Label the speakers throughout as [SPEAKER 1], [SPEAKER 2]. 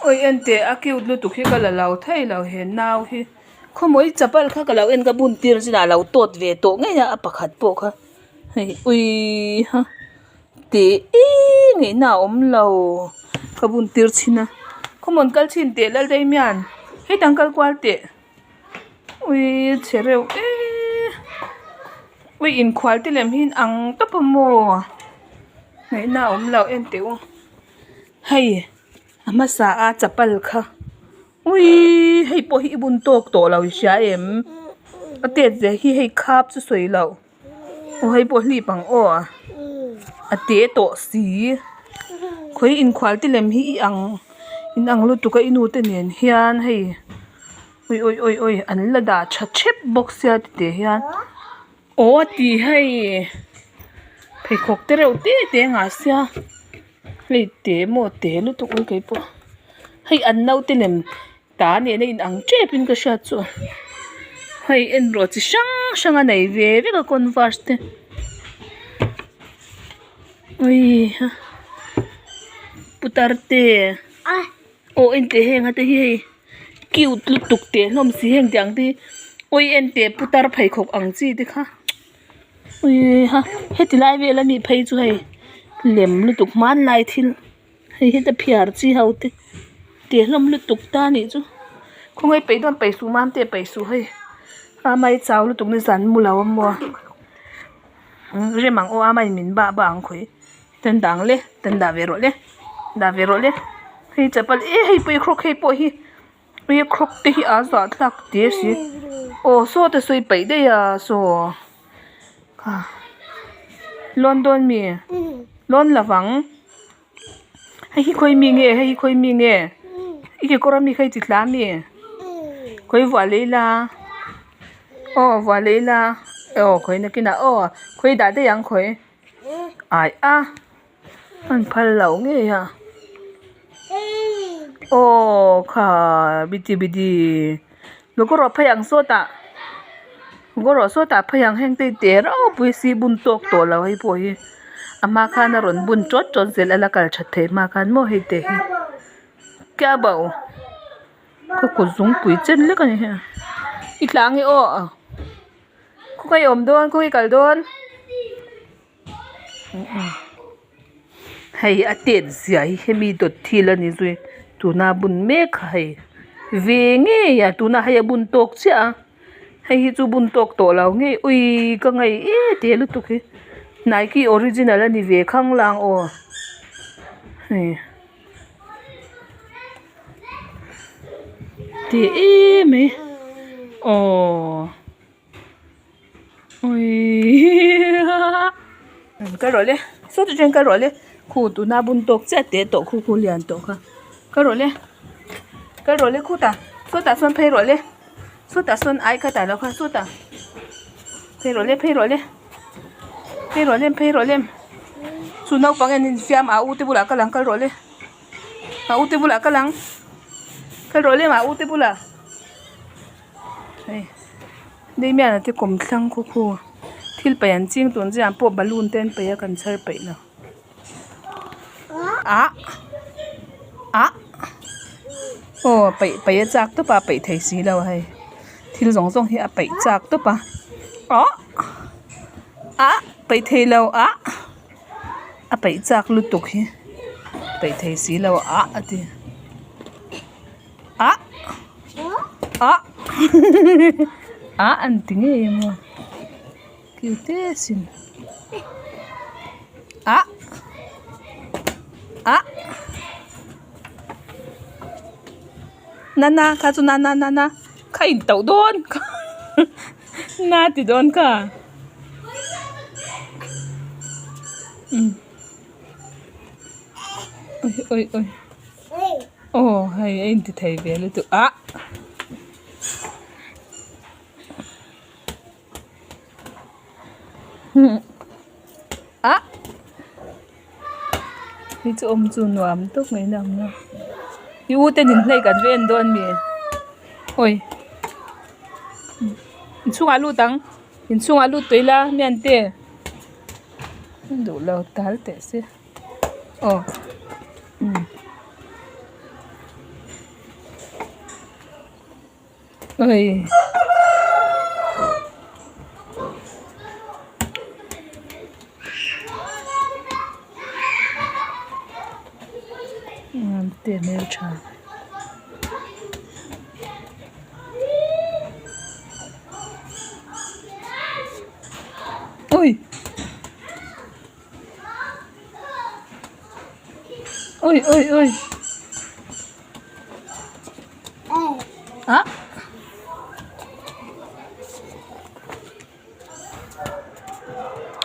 [SPEAKER 1] ôi anh tê akiu lu tu khi cái là lâu thay lâu hiện nào hi không mỗi chập al khác cái lâu anh cái bún tiền gì là lâu tốt về tốt ngay nhà bạc hạt bộ ha ui ha tê ngay nào lâu cái bún tiền xin na không muốn cái xin tê là đây mian hết tăng cái quan tê ui chế rêu ui in khoai tê làm hin ăn tấp mồ ngay nào lâu anh tê hay ama sa a chapal kha ui hei po hi bun tok to lo sha em ate je hi hei khap chu soi lo o hei po hli pang o ate to si khoi in khwal ti lem hi in ang lu tu ka inu te nen hian hei oi an la da tha chep box ya te hian o ti hei phei khok te reu te nga sia hei te mo te lu tu oi kai po hei an nau te lem ta ne in ang che pin ka sha chu hei en ro chi sang nei ve ka converse te oi ha putar te o en te heng ate hi cute lu tuk te hlom si heng tiang ti oi en te putar phai khok ang chi te kha oi ha heti lai ve la mi phai chu hei lem lu tuk man lai thil hei heta phiar chi haute te hlom lu tuk ta ni chu không ai pei don pei su mam te pei su hei a mai chaw lu tuk ni zan mu law mo re mang o a mai min ba ang khoi ten dang le ten da ve ro le hei chapal hei pei krok hei po hi pei krok te hi a za thak te si o so te soi pei de ya so ka london mi lon lawang hei khoi mi nge ike kora mi khai ti tla mi khoi wa leila khoi na kina khoi da de yang khoi ai a an phal lo nge ya kha biti lokoro phayang so ta phayang heng te te ro pui si bun tok to lo hei po hi ama khan ron bun chot zel ala kal thathe ma khan mo hei te hi kya bao ko zung pui chen le ka ni ha itlang e ko kai om don ko kai kal don hei atet zia hi hemi dot thila ni zui tuna bun me khai ve nge ya tuna haya bun tok cha hei hi chu bun tok to lo nge ui ka ngai te lu tu khi Nike original ani ve khang lang hei te me oi cái rồi le số tự trên cái rồi le khu tụ na bun tok cha te to khu lian to kha cái rồi le khu ta số ta son phê ai ka ta lo kha số ta phê rồi le su nau pang en fiam a u te bula ka lang cái rồi le mà u te bula đây mẹ là cái cổng thang khu thil payan ching tun jam po balloon ten pe kan char pe la pe chak to pa pe thei si lo hai thil zong hi a pe chak to pa pe thei lo a pe chak lu tuk hi pe thei si lo ati an tinge mo cute sin nana ka chu nana khai tau don na ti don ka oi hay anh thì thầy về lên tụi đi chỗ ông chú noam tốt mấy năm nữa yêu tên nhìn thấy cả ven đón mi ôi chung alu tang chung alu tối la miền tây đủ lâu tál tệ xí ơi tiền nêu trà ôi ôi ôi ôi à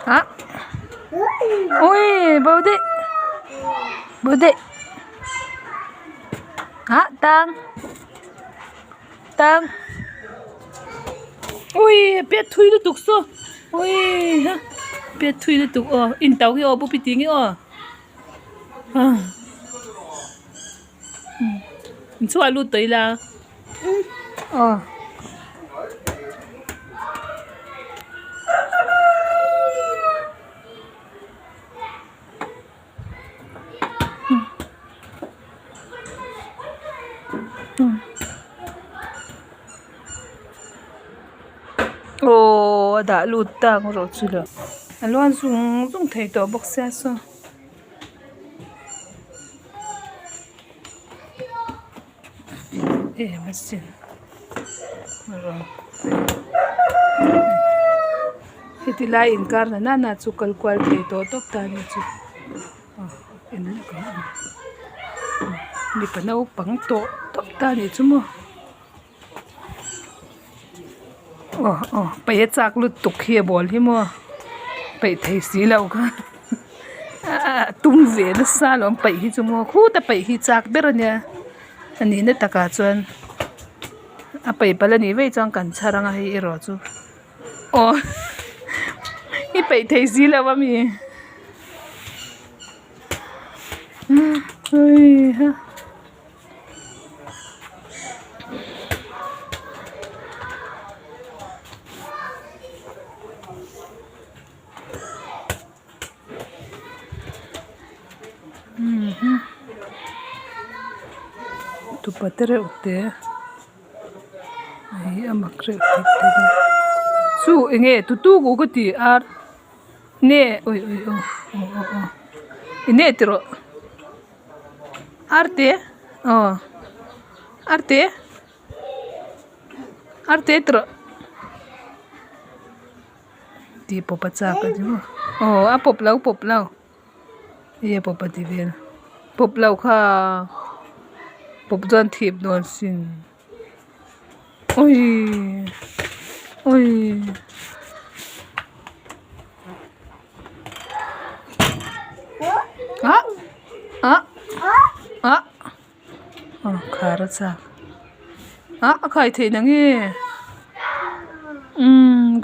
[SPEAKER 1] à ôi bố đệ à tăng tăng ôi biết thui được tục số ôi ha biết thui được tục in tàu cái bố bị tiếng cái à xóa luôn tới là đã lụt tăng rồi chứ là anh loan dùng thấy tổ bọc xe sao mà xin rồi thì lại in car na chú cal qual thấy tổ tóc ta như chứ in là cái đi phải nấu bằng tổ tóc ta như chứ màไปจากลุตุกเฮียบอลที่มัวไปไทยสีแล้วก็ตุ้มเวรซาลอมไปที่จมัวคู่แต่ไปที่จากเบรเนี่ยอันนี้เนี่ยตะกาจวนไปปะละนี่ไว้จังกันชารังให้รอจูนี่ไปไทยสีแล้วว่ามีเฮ้ยฮะtu patere utte ai amakre utte su enge tu gu ko ti ar ne oi ine tiro arte arte tiro ti popacha ka di mo a pop lau ye popati vel pop lau kha pop jan thip don sin oi khara cha khai thei nangi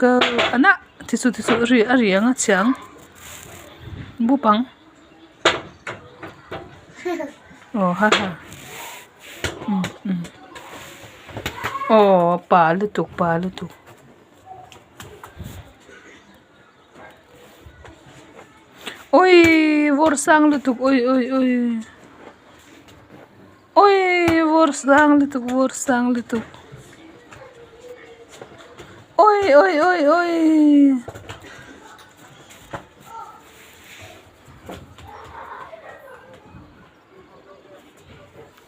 [SPEAKER 1] ga ana thisu ri arianga chang bupang ha pa lu tuk oi vor sang lu tuk oi vor sang lu tuk oi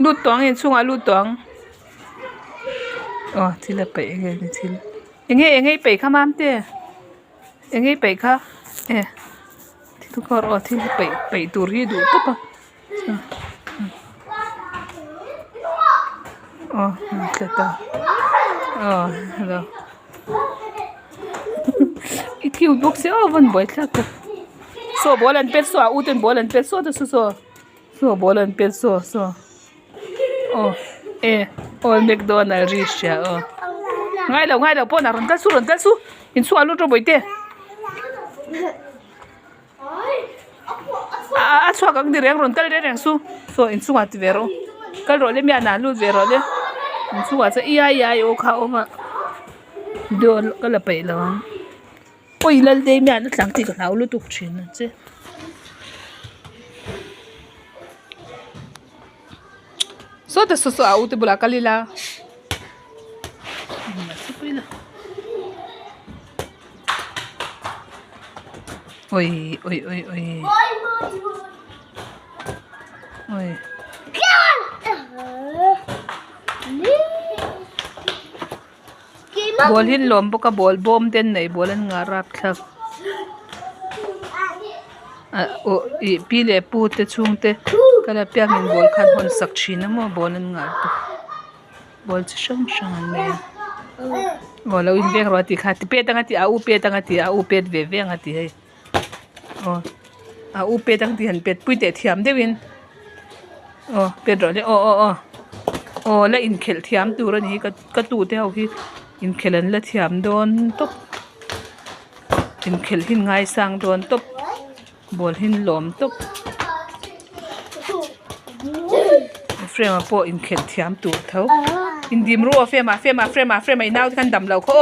[SPEAKER 1] lút toang in chung lút toang thì là bảy cái này thì nghe bảy khá mám tê nghe bảy khá thì tôi coi thì bảy tuổi đủ tốt à cái ta rồi cái kiểu bốc xéo vẫn bớt là cái so bố lần pet so uten bố lần pet so đó so bố lần pet so McDonald rich ya ngay đầu po na ron tal su in su alu ro boite chua kang direng ron tal direng su so in su at vero kal ro le mi ana lu vero le in su at iya o kha o ma do kala pai la oi lal de mi ana tlang ti ka lau lu tuk chin che so te so au te bula kalila ôi ôi ôi ôi ôi bol hin lom boka bol bom den nei bol an nga rap thak o I pi le pu te chung te kala piang in bol khan hon sak thina mo bol an nga tu bol chi shang shang an me o lo in bek ro ti kha ti pe tanga ti a u pe tanga ti a u pet ve ve nga ti hei o a u pe tang ti han pet pui te thiam dewin o pet ro le o la in khel thiam tu ro ni ka tu te ho hi in khelan la thiam don top in khel hin ngai sang don top bol hin lom top frame po in khel thiam tu tho in dim ro frame now kan dam lo kho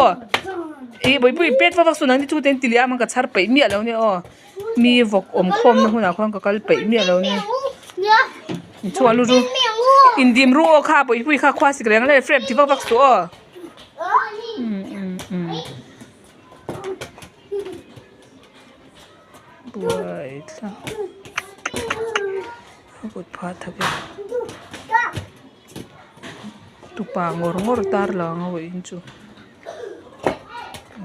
[SPEAKER 1] e boi boi pet fa sunang ni tu ten tilia man ka char pai mi alo ni o mi vok om khom na huna khon ka kal pai mi alo ni chua lu ru in dim ro kha boi boi kha khwa sikreng le frame ti vak su o boi tla gut pha thake tu pa ngor tar la ngo in chu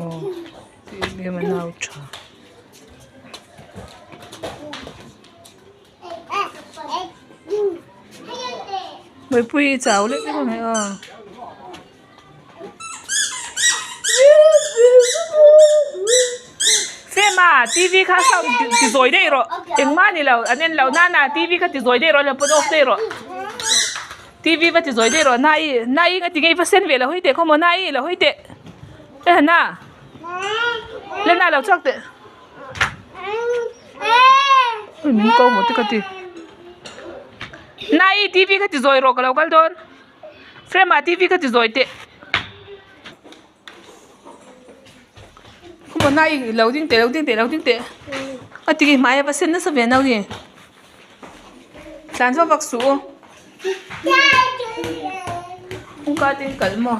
[SPEAKER 1] o ti me manau cha boi pui chau le ko ne a Fema TV kha sao ti zoi dei ro engma ni lo anen lo na TV kha ti zoi dei ro le pon off dei ro TV va ti zoi dei ro nai nga ti ngai va sen ve la hoi te ko mo nai la hoi te e na le na lo chok te min ko mo te ka ti nai TV kha ti zoi ro ka lo kal don Fema TV kha ti zoi te ko nai lo ding te a ti ki mai va sen na sa ve na ni san va vak su un ka tin kal mo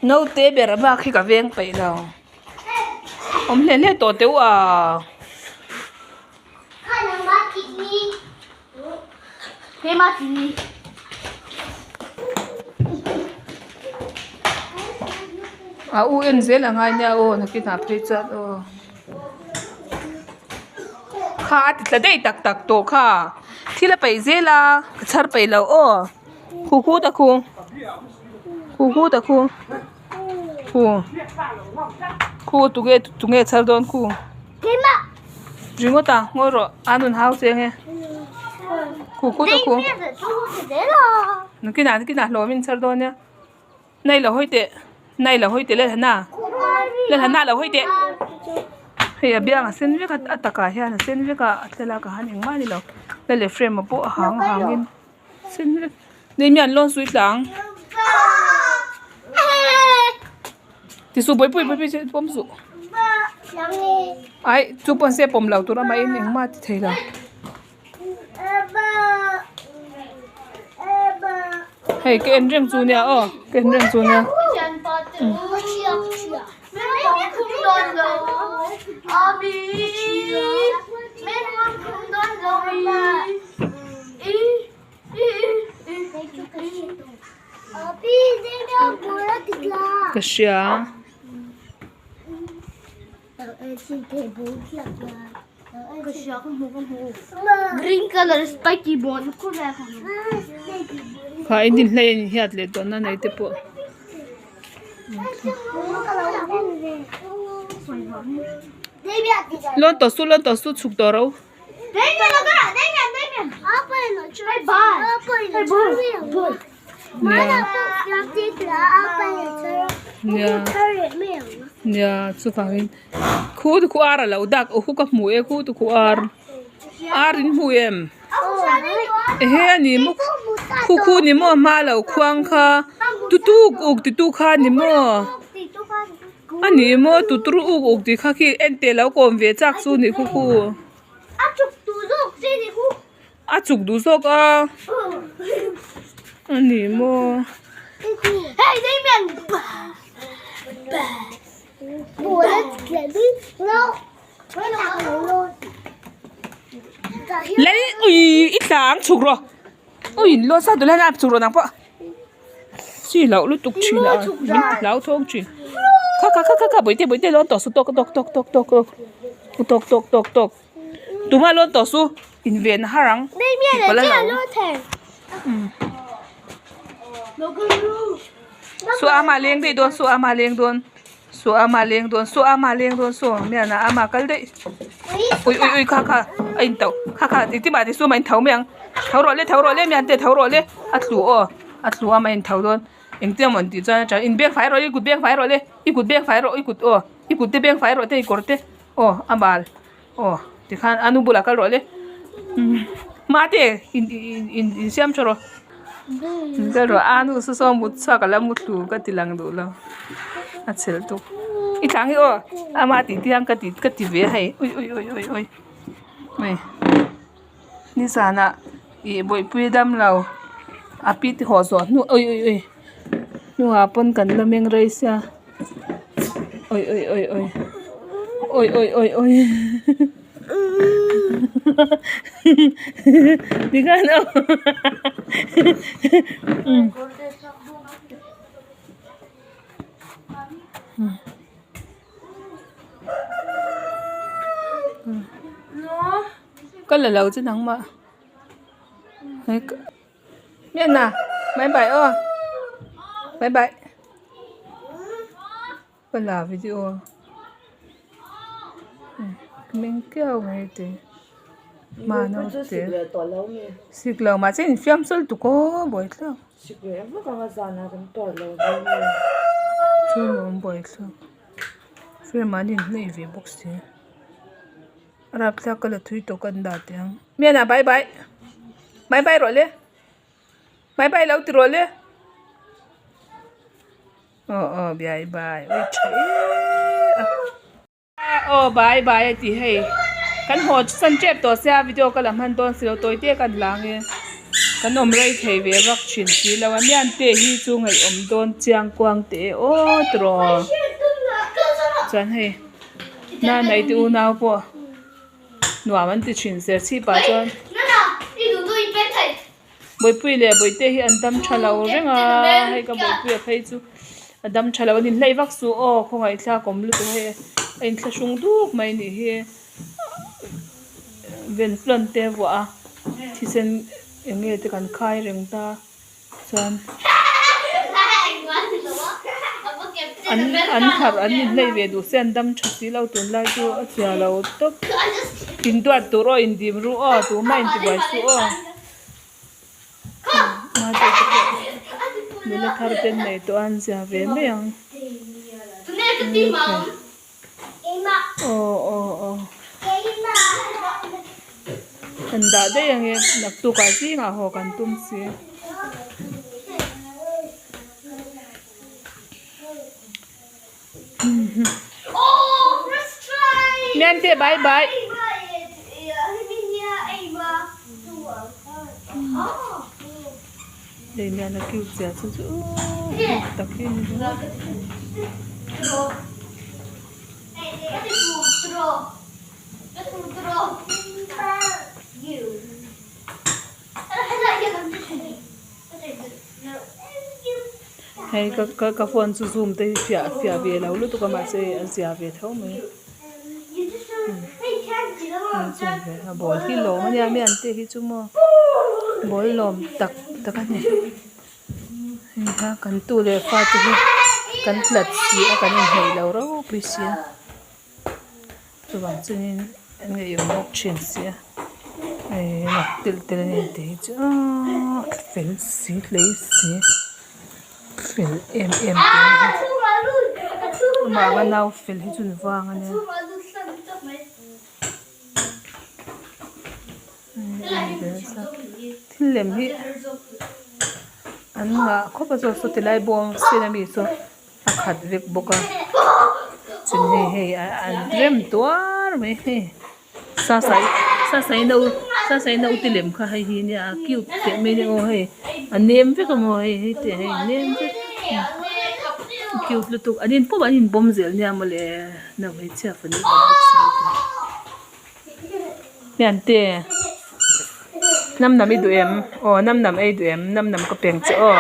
[SPEAKER 1] no te ber ba khi ka veng pai lo om le to te wa a u en zel angai nya o na ki na phei chat o kha ti tla dei tak to kha thila pai zela char pai lo o khu ta khu tu nge char don khu ringo ta ngoro anun house nge khu ta khu naki na lo min char don ya nei la hoite le hana la hoite he abia nga sen ve ka ataka he na sen ve ka atla ka han eng mani lo le frame po hangin sen ve nei mian lon sui tlang ti su boi pom su ai chu pon se pom lau tura mai eng ma ti theila hey ke en reng chu nya o ke en reng chu nya Kasia
[SPEAKER 2] green color spiky bone ko ba
[SPEAKER 1] kha indin hlei ni hiat le to na nei te po lon to su chuk to ro nya chu fangin khu ara lo dak o khu ka mu e khu tu khu arin mu em he ani mu khu ni mo ma lo khwang kha tu kha ni mo ani mo tu tru uk ti kha ki ente lo kom ve chak chu ni khu
[SPEAKER 2] a chuk tu zok se ni khu
[SPEAKER 1] a chuk du sok a Ani mo.
[SPEAKER 2] Hey, they mean bố let's get it. No.
[SPEAKER 1] Lấy ít sáng chụp rồi. Ui, lo sao tụi lên áp chụp rồi nè, chỉ lão lúc tục chỉ là lão thông chỉ. Khá, buổi tiết lo tỏ số tộc. Tụi mà lo tỏ số in viện harang.
[SPEAKER 2] Đây miệng là chả lo thể.
[SPEAKER 1] Su ama leng đây đồn, su ama leng đồn, su mẹ na ama cái đấy. Ui, khá, anh tàu, khá, tí mà tí su mình thấu miệng, thấu rồi lên, miệng tê thấu rồi lên, ắt lúa mà anh thấu đồn, anh tiêm mình tí cho in biếc phải rồi, ikut biếc phải rồi lên, ikut tê biếc phải rồi tê ikut tê, amal, thì khan anu bula cái rồi lên, mà tê in xem cho rồi. Cái rồi anu số một sao cả là một lúa cái tí lăng đủ lâu, chel tu. Ít tháng hi ama tí tiang cái tí về hay, ui. Ni sana bội pui đam lâu, apit hồ gió, ui. Nu apon cần là miếng rây xa, ui. Đi gan đâu. Có là lâu chứ nắng mà. Miễn nào, bye bye. Có là video. Mình kêu ngay thế. Mà nó thế. Xịt lâu mà trên phim sôi tụ có bồi lâu.
[SPEAKER 3] Xịt lâu mà có mà na cũng tỏi lâu.
[SPEAKER 1] Chú muốn bồi lâu. Phim mà nhìn này về bốc xí. Rap sa cái là thui tổ cần đạt tiếng. Miễn à bye bye rồi lên. Bye lâu từ rồi lên. Bye. Ôi trời. Bye thì hay. Kan ho san chep to sia video ka lam han ton silo toy te kan lang e. Kan om rei thei ve vak chin si lawa mian te hi chu ngai om don chiang kwang te tro. Chan he. Na nai ti u naw po. Nuwa man ti chin se chi pa chon. Boi pui le boi te hi andam thalo renga hay ka boi pui phei chu adam thalo ni lei vak su khongai thla kom lu tu he ein thla sung duk mai ni hi ven plan te wa thi sen enge te kan khai reng ta chan an har an ni lei ve du sen dam thasi lo tun lai chu a chia lo tok tin tu at ro in dim ru tu main ti bai su mà mình là thằng tên này tôi ăn gì về mấy ông anh đã đây anh đặt tu cái gì mà họ cần tung xí nên thế bye đây mẹ nó kêu trẻ cho chú tập kia nữa hay cái phone su zoom tới phía về lâu lúc tôi còn mà sẽ về thấu mới zoom về bỏ khi lỗ mà nhà mẹ ăn tê khi chú mò bỏ lòm tắc cái này ha kan tu le fa tu kan plat si kan hei lo ro prisia tu bang chunin nge yong nok chen sia nok til ne te chu fel si le si fel em mà cái nào fel hi chun wang ane thil lem hi anh ha có bao giờ số tiền lại bom xin em so khát việc boka chuyện này anh rem toar mấy sa sai đâu sa sai na utilem kha hai hi nia cute te me ne o hai anem ve ka mo hai te hai nem ve cute lutuk anin po anin bom zel nia mole na vai cha fani box yan te nam nam i du em o nam nam ai du em nam nam ka peng cha o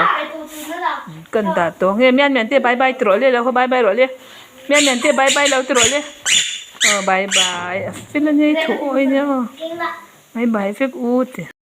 [SPEAKER 1] kan da to nge mian mian te bye bye tro le la ho bye bye ro le mian mian te bye bye lo tro le bye bye fin na nei thu oi nia bye bye fek u te